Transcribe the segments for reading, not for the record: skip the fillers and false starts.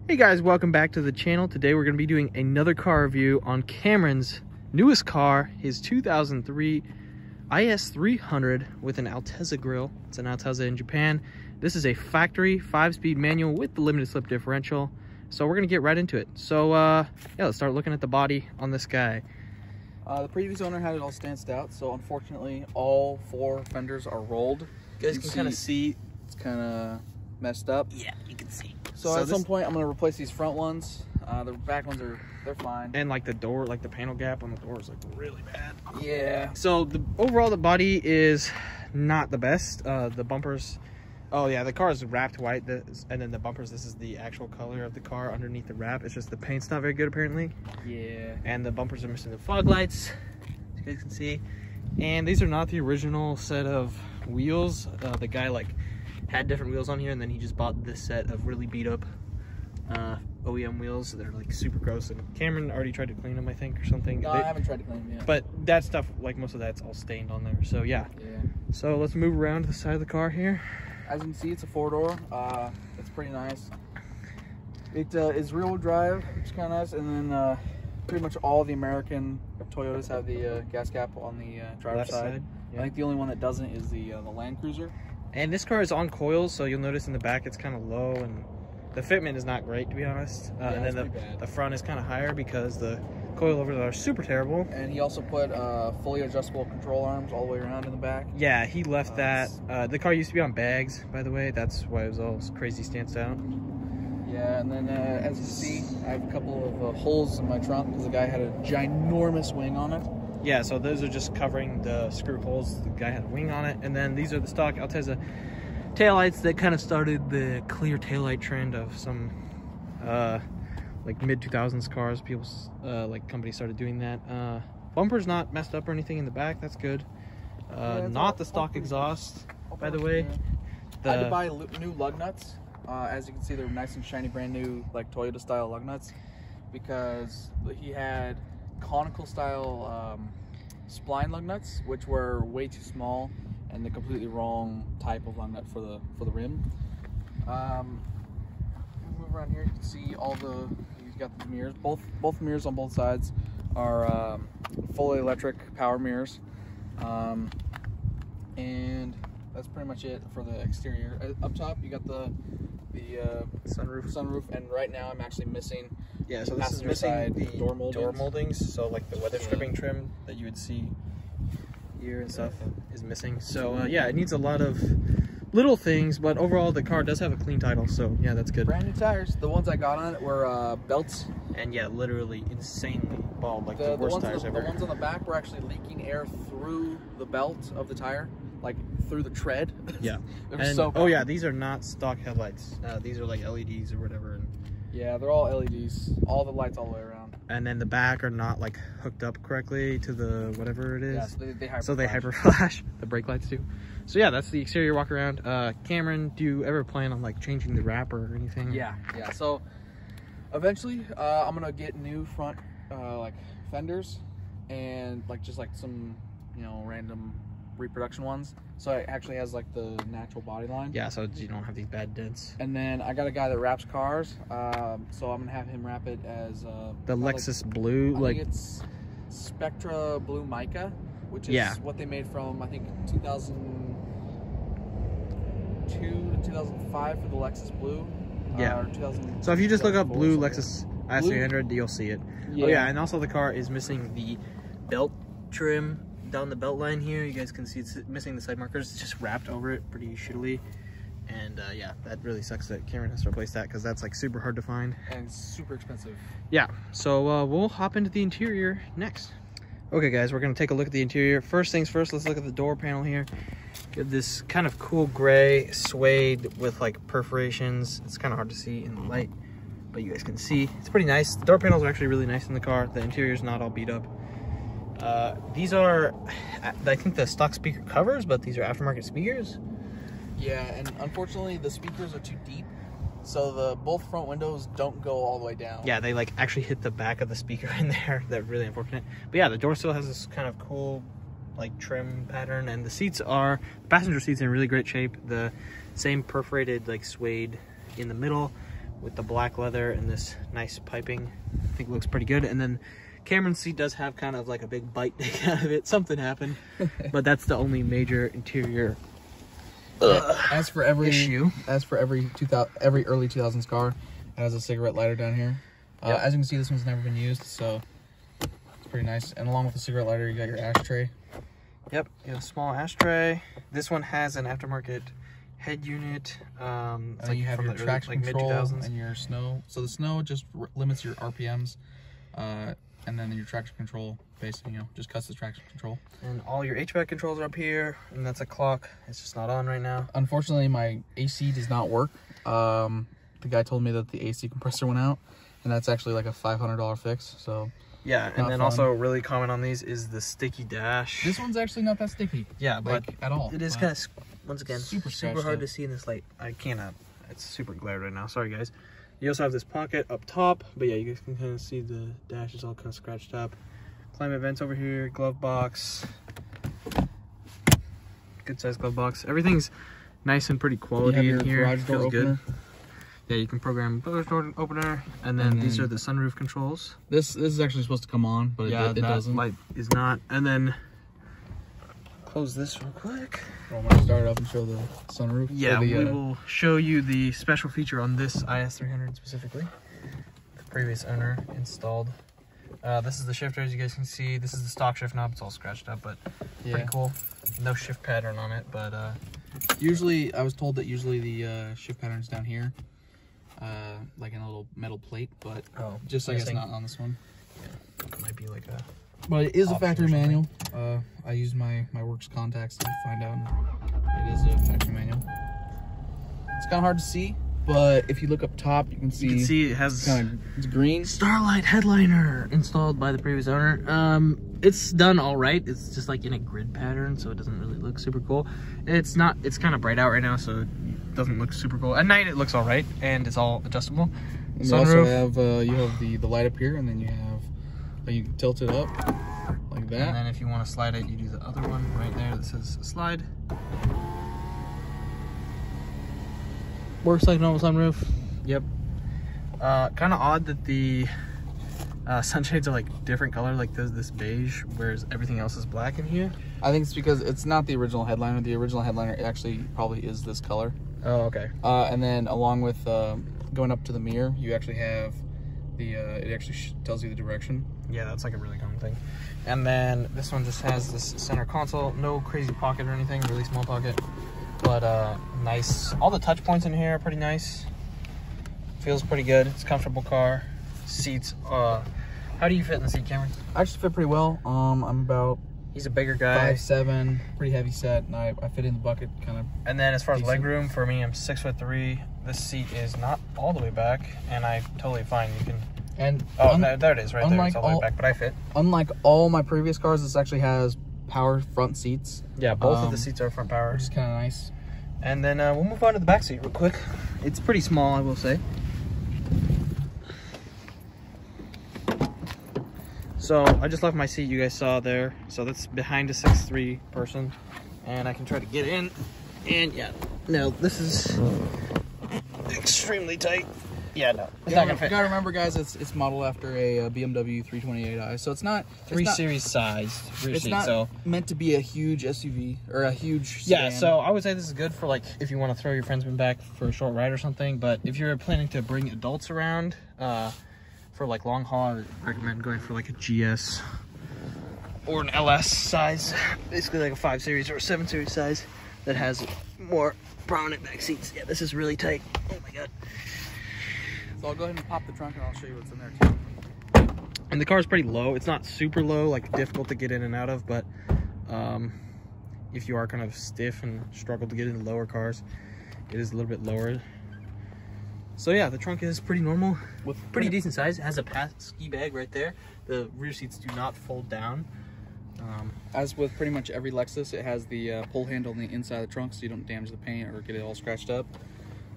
Hey guys, welcome back to the channel. Today we're going to be doing another car review on Cameron's newest car, his 2003 IS300 with an Altezza grille. It's an Altezza in Japan. This is a factory 5-speed manual with the limited slip differential. So we're going to get right into it. So yeah, let's start looking at the body on this guy. The previous owner had it all stanced out, so unfortunately all 4 fenders are rolled. You guys can kind of see. It's kind of messed up. Yeah, you can see. So at some point I'm going to replace these front ones. The back ones they're fine. And like the door, like the panel gap on the door is like really bad. Yeah. So overall the body is not the best. The bumpers, oh yeah, the car is wrapped white, and then the bumpers, this is the actual color of the car underneath the wrap. It's just the paint's not very good apparently. Yeah. And the bumpers are missing the fog lights, as you guys can see. And these are not the original set of wheels. The guy like had different wheels on here, and then he just bought this set of really beat up OEM wheels. They're like super gross, and Cameron already tried to clean them, I think, or something. No, I haven't tried to clean them yet. But that stuff, like most of that's all stained on there. So yeah. So let's move around to the side of the car here. As you can see, it's a 4-door. It's pretty nice. It is rear-wheel drive, which is kind of nice, and then pretty much all the American Toyotas have the gas cap on the driver's side. Yeah. I think the only one that doesn't is the Land Cruiser. And this car is on coils, so you'll notice in the back it's kind of low, and the fitment is not great, to be honest. Yeah, and then the front is kind of higher because the coilovers are super terrible. And he also put fully adjustable control arms all the way around in the back. Yeah, he left that. The car used to be on bags, by the way. That's why it was all crazy stanced out. Yeah, and then as you see, I have a couple of holes in my trunk because the guy had a ginormous wing on it. Yeah, so those are just covering the screw holes. The guy had a wing on it. And then these are the stock Altezza taillights that kind of started the clear taillight trend of some like mid-2000s cars. People, like companies started doing that. Bumper's not messed up or anything in the back. That's good. Not the stock exhaust, by the way. I had to buy new lug nuts. As you can see, they're nice and shiny, brand new, like Toyota style lug nuts, because he had conical style spline lug nuts, which were way too small and the completely wrong type of lug nut for the rim. Move around here, you can see all he's got the mirrors. Both mirrors on both sides are fully electric power mirrors, and that's pretty much it for the exterior. Up top, you got the sunroof, and right now I'm actually missing. Yeah, so this is missing the door moldings. So like the weather stripping trim that you would see here and stuff is missing. So yeah, it needs a lot of little things, but overall the car does have a clean title, so yeah, that's good. Brand new tires. The ones I got on it were belts. And yeah, literally insanely bald, like the worst tires ever. The ones on the back were actually leaking air through the belt of the tire, like through the tread. Yeah. And, so oh yeah, these are not stock headlights. These are like LEDs or whatever. And yeah, they're all LEDs, all the lights all the way around. And then the back are not like hooked up correctly to the whatever it is. Yeah, so they hyper flash. The brake lights too. So yeah, that's the exterior walk around. Cameron, do you ever plan on like changing the wrap or anything? Yeah. So eventually, I'm gonna get new front like fenders, and like just like some random reproduction ones, so it actually has like the natural body line. Yeah, so you don't have these bad dents. And then I got a guy that wraps cars, so I'm gonna have him wrap it as the Lexus blue, I think it's Spectra blue mica, which is what they made from I think 2002 to 2005 for the Lexus blue. Yeah. So if you just look up blue Lexus IS300, you'll see it. Yeah. Oh yeah, and also the car is missing the belt trim down the belt line here. You guys can see it's missing the side markers. It's just wrapped over it pretty shittily, and yeah, that really sucks that Cameron has to replace that because that's like super hard to find and super expensive. Yeah, so we'll hop into the interior next. Okay guys, we're gonna take a look at the interior. First things first, let's look at the door panel here. You have this kind of cool gray suede with like perforations. It's kind of hard to see in the light, but you guys can see it's pretty nice. The door panels are actually really nice in the car. The interior is not all beat up. These are, I think, the stock speaker covers, but these are aftermarket speakers. Yeah, and unfortunately the speakers are too deep, so both front windows don't go all the way down. Yeah, they like actually hit the back of the speaker in there. That's really unfortunate. But yeah, the door still has this kind of cool like trim pattern, and the passenger seats are in really great shape. The same perforated like suede in the middle, with the black leather and this nice piping. I think it looks pretty good. And then Cameron's seat does have kind of like a big bite taken out of it. Something happened, but that's the only major interior as for every issue. As for every early 2000s car, it has a cigarette lighter down here. Yep. As you can see, this one's never been used, so it's pretty nice. And along with the cigarette lighter, you got your ashtray. Yep, you have a small ashtray. This one has an aftermarket head unit. It's like you have your traction control and your snow. So the snow just limits your RPMs, and then your traction control basically, just cuts the traction control. And all your HVAC controls are up here, and that's a clock. It's just not on right now. Unfortunately, my AC does not work. The guy told me that the AC compressor went out, and that's actually like a $500 fix. So yeah, and then also really common on these is the sticky dash. This one's actually not that sticky. Yeah, but at all. It is kind of, once again, super hard up to see in this light. I cannot. It's super glare right now. Sorry, guys. You also have this pocket up top, but yeah, you guys can kind of see the dash is all kind of scratched up. Climate vents over here, glove box. Good size glove box. Everything's nice and pretty quality in here. Garage door opener. Good. Yeah, you can program garage door opener, and then these are the sunroof controls. This is actually supposed to come on, but it doesn't. Light is not. And then close this real quick. I'm gonna start it up and show the sunroof. Yeah, we will show you the special feature on this IS300 specifically. The previous owner installed. This is the shifter, as you guys can see. This is the stock shift knob. It's all scratched up, but pretty cool. No shift pattern on it, but usually I was told that usually the shift pattern's down here, like in a little metal plate, but just I guess not on this one. Yeah, it might be like a. But it is a factory manual. I used my works contacts to find out. It is a factory manual. It's kind of hard to see, but if you look up top, you can see. You can see it has it's green Starlight headliner installed by the previous owner. It's done all right. It's just like in a grid pattern, so it doesn't really look super cool. It's not. It's kind of bright out right now, so it doesn't look super cool. At night, it looks all right, and it's all adjustable. And you also have you have the light up here, and then you have. You can tilt it up like that. And then if you want to slide it, you do the other one right there that says slide. Works like normal sunroof. Yep. Kind of odd that the sunshades are like different color, like there's this beige, whereas everything else is black in here. I think it's because it's not the original headliner. The original headliner actually probably is this color. Oh, okay. And then along with going up to the mirror, you actually have the it actually tells you the direction. Yeah, that's like a really common thing. And then this one just has this center console, no crazy pocket or anything, really small pocket, but nice. All the touch points in here are pretty nice. Feels pretty good. It's a comfortable car. Seats. How do you fit in the seat, Cameron? I actually fit pretty well. I'm about. He's a bigger guy. 5'7", pretty heavy set, and I fit in the bucket kind of. And then as far as leg room, for me, I'm 6'3". This seat is not all the way back, and I'm totally fine. You can. And there it is, right there. It's all the way back, but I fit. Unlike all my previous cars, this actually has power front seats. Yeah, both of the seats are front power, which is kind of nice. And then we'll move on to the back seat real quick. It's pretty small, I will say. So I just left my seat, you guys saw there. So that's behind a 6'3" person, and I can try to get in. And yeah, no, this is extremely tight. Yeah, no, it's not gonna fit. You gotta remember, guys, it's modeled after a BMW 328i, so it's not 3 Series size rear seat. Not so meant to be a huge SUV or a huge sedan. Yeah, so I would say this is good for like if you want to throw your friends in back for a short ride or something. But if you're planning to bring adults around for like long haul, I would recommend going for like a GS or an LS size, basically like a 5 Series or a 7 Series size that has more prominent back seats. Yeah, this is really tight. Oh my god. So I'll go ahead and pop the trunk and I'll show you what's in there too. And the car is pretty low. It's not super low, like difficult to get in and out of, but if you are kind of stiff and struggle to get into lower cars, it is a little bit lower. So yeah, the trunk is pretty normal, with pretty decent size. It has a ski bag right there. The rear seats do not fold down. As with pretty much every Lexus, it has the pull handle on the inside of the trunk so you don't damage the paint or get it all scratched up.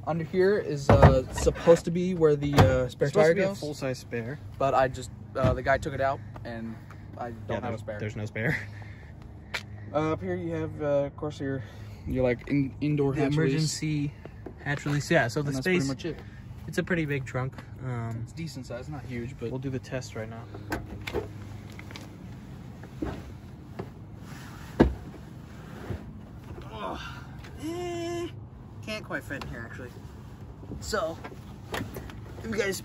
Under here is supposed to be where the spare tire goes. A full-size spare, but I just the guy took it out and I don't have a spare. There's no spare. Up here you have, of course, your like indoor hatch emergency hatch release. Yeah, so the space. That's pretty much it. It's a pretty big trunk. It's decent size, not huge, but we'll do the test right now. Can't quite fit in here actually. So, if you guys,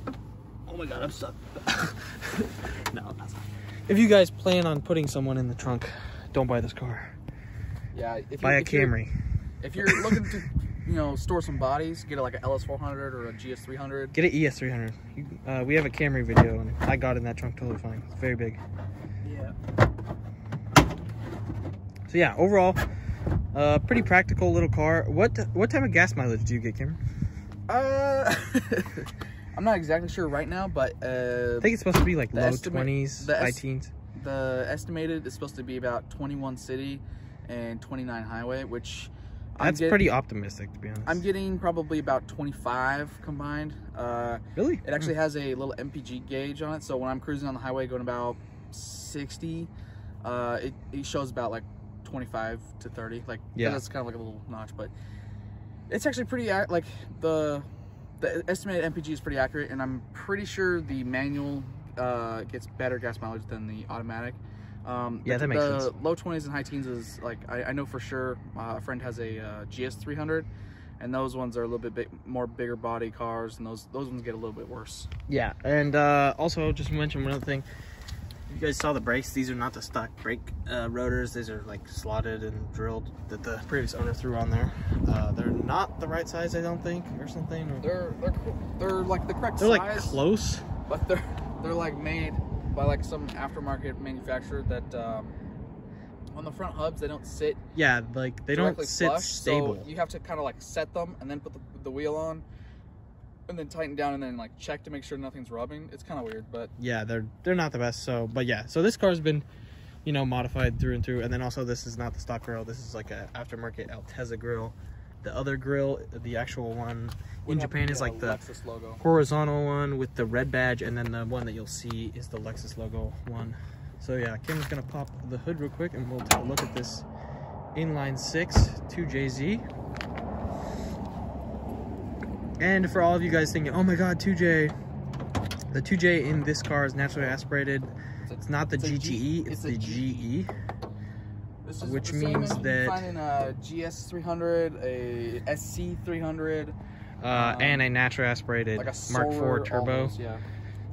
oh my god, I'm stuck. No, that's not. If you guys plan on putting someone in the trunk, don't buy this car. yeah, Buy a Camry. If you're looking to, you know, store some bodies, get like a LS400 or a GS300. Get an ES300. We have a Camry video, and I got in that trunk totally fine. It's very big. Yeah. So yeah, overall, pretty practical little car. What type of gas mileage do you get, Cameron? I'm not exactly sure right now, but I think it's supposed to be like low 20s, high teens. The estimated is supposed to be about 21 city and 29 highway, which that's pretty optimistic, to be honest. I'm getting probably about 25 combined. Really? It actually has a little MPG gauge on it, so when I'm cruising on the highway going about 60, it shows about like 25 to 30. Like, yeah, that's kind of like a little notch, but it's actually pretty like the estimated MPG is pretty accurate, and I'm pretty sure the manual gets better gas mileage than the automatic. Yeah, that makes sense. The low 20s and high teens is like, I know for sure. A friend has a GS300, and those ones are a little bit more bigger body cars, and those ones get a little bit worse. Yeah, and also just mention one other thing. You guys saw the brakes. These are not the stock brake rotors. These are like slotted and drilled that the previous owner threw on there. They're not the right size, I don't think, or something. Or... They're like the correct size. They're like close, but they're like made by like some aftermarket manufacturer that on the front hubs they don't sit. Yeah, like they don't sit flush, stable. So you have to kind of like set them and then put the wheel on, and then tighten down and then like check to make sure nothing's rubbing. It's kind of weird, but yeah, they're not the best. So, but yeah, so this car's been, you know, modified through and through, and then also this is not the stock grill. This is like a aftermarket Altezza grill. The other grill, the actual one in Japan, is like the Lexus logo. Horizontal one with the red badge, and then the one that you'll see is the Lexus logo one. So yeah, Kim's gonna pop the hood real quick, and we'll take a look at this inline 6 2JZ. And for all of you guys thinking, oh my god, 2J, the 2J in this car is naturally aspirated. It's not the GTE, it's the GE. Which means that you find in a GS300, a SC300, and a naturally aspirated like a Mark IV turbo. Almost, yeah.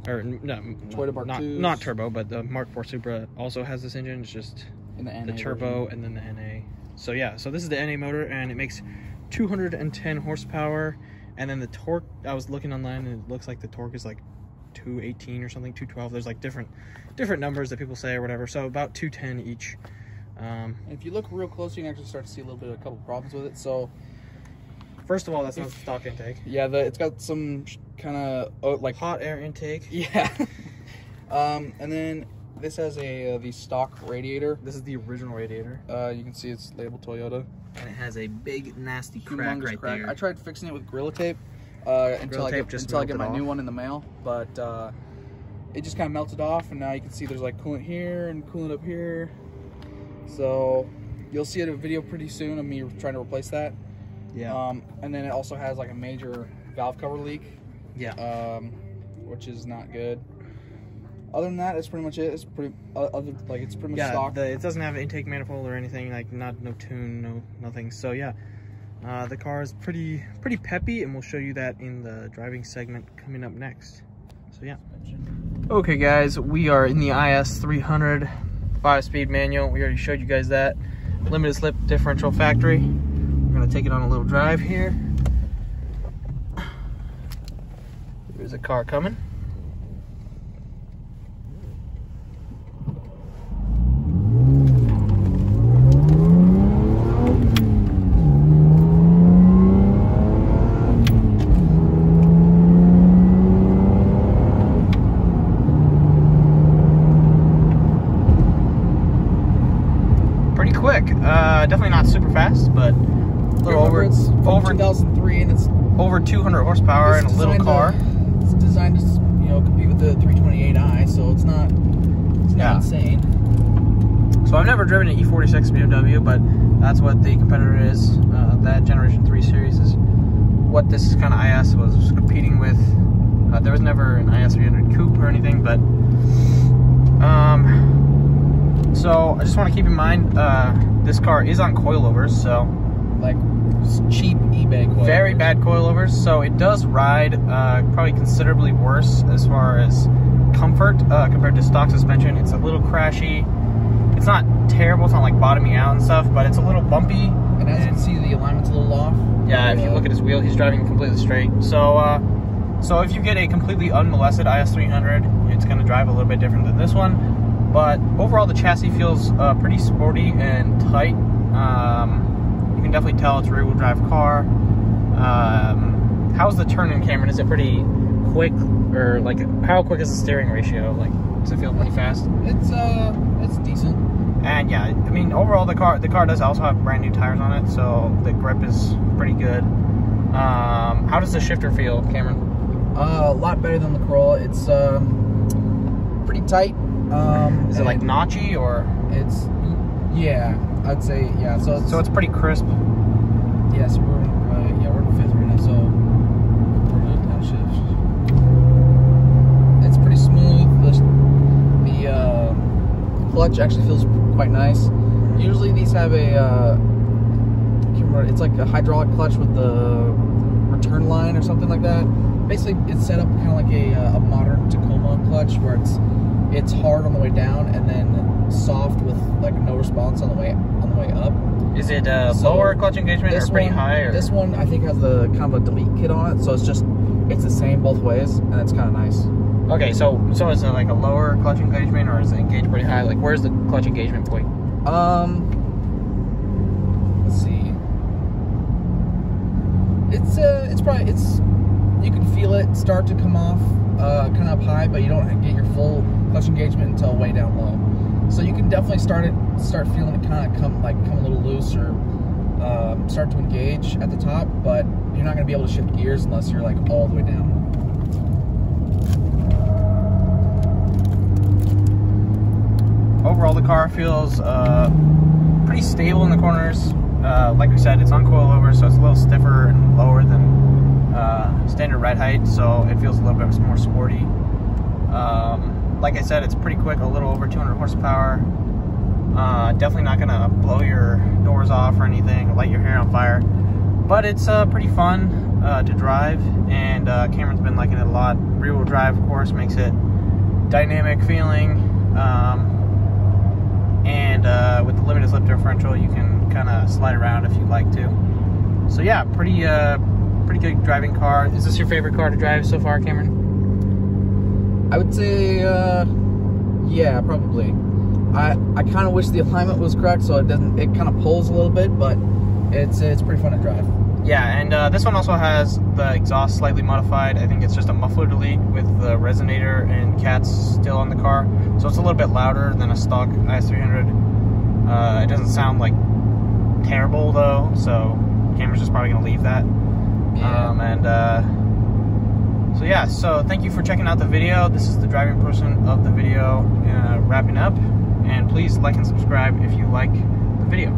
Or no, not turbo, but the Mark IV Supra also has this engine. It's just in the turbo version. And then the NA. So yeah, so this is the NA motor, and it makes 210 horsepower. And then the torque, I was looking online, and it looks like the torque is like 218 or something, 212. There's like different numbers that people say or whatever. So about 210 each. If you look real close, you can actually start to see a little bit of a couple problems with it. So, first of all, that's not the stock intake. Yeah, it's got some kind of like hot air intake. Yeah. And then this has the stock radiator. This is the original radiator. You can see it's labeled Toyota, and it has a big nasty crack right there. I tried fixing it with Gorilla Tape until I get my new one in the mail, but it just kind of melted off, and now you can see there's like coolant here and coolant up here. So you'll see a video pretty soon of me trying to replace that. Yeah. And then it also has like a major valve cover leak. Yeah. Which is not good. Other than that, that's pretty much it. It's pretty it's pretty much stock. It doesn't have an intake manifold or anything, like no tune, nothing. So yeah, the car is pretty peppy, and we'll show you that in the driving segment coming up next. So yeah. Okay guys, we are in the IS300 5-speed manual. We already showed you guys that. Limited slip differential factory. We're gonna take it on a little drive here. There's a car coming. Quick, definitely not super fast, but a little over 2003, and it's over 200 horsepower in a little car. It's designed to, you know, compete with the 328i, so it's not insane. So I've never driven an E46 BMW, but that's what the competitor is. That Generation 3 series is what this kind of IS was competing with. There was never an IS300 coupe or anything, but so I just want to keep in mind this car is on coilovers, so like cheap eBay coilovers. Very bad coilovers, so it does ride probably considerably worse as far as comfort compared to stock suspension. It's a little crashy. It's not terrible, it's not like bottoming out and stuff, but it's a little bumpy. And as you can see, the alignment's a little off. Yeah, if you look at his wheel, he's driving completely straight. So so if you get a completely unmolested IS300, it's going to drive a little bit different than this one. But overall, the chassis feels pretty sporty and tight. You can definitely tell it's a rear-wheel drive car. How's the turn-in, Cameron? Is it pretty quick, or like how quick is the steering ratio? Like, does it feel pretty fast? It's decent. And yeah, I mean, overall the car does also have brand new tires on it, so the grip is pretty good. How does the shifter feel, Cameron? A lot better than the Corolla. It's pretty tight. Is it like notchy, or? It's, yeah, I'd say, yeah. So it's pretty crisp. Yeah, so we're in fifth right now, so we're doing downshift. It's pretty smooth. The clutch actually feels quite nice. Usually these have it's like a hydraulic clutch with the return line or something like that. Basically, it's set up kind of like a modern Tacoma clutch, where it's hard on the way down and then soft with like no response on the way up. Is it lower clutch engagement or pretty high? Or? This one I think has the kind of a delete kit on it, so it's the same both ways, and it's kind of nice. Okay, so is it like a lower clutch engagement, or is it engaged pretty high? Like, where's the clutch engagement point? Let's see. It's you can feel it start to come off kind of up high, but you don't get your full clutch engagement until way down low. So you can definitely start feeling it kind of come a little loose, or start to engage at the top, but you're not going to be able to shift gears unless you're like all the way down. Overall, the car feels pretty stable in the corners. Like we said, it's on coilovers, so it's a little stiffer and lower than standard ride height, so it feels a little bit more sporty. Like I said, it's pretty quick, a little over 200 horsepower. Definitely not gonna blow your doors off or anything, light your hair on fire, but it's pretty fun to drive, and Cameron's been liking it a lot. Rear-wheel drive, of course, makes it dynamic feeling, and with the limited slip differential, you can kind of slide around if you like to. So yeah, pretty good driving car. Is this your favorite car to drive so far, Cameron? I would say, yeah, probably. I kind of wish the alignment was correct, so it kind of pulls a little bit, but it's pretty fun to drive. Yeah, and this one also has the exhaust slightly modified. I think it's just a muffler delete with the resonator and cats still on the car, so it's a little bit louder than a stock IS300. It doesn't sound like terrible though, so Cameron's just probably gonna leave that. Yeah. So yeah, so thank you for checking out the video. This is the driving portion of the video wrapping up, and please like and subscribe if you like the video.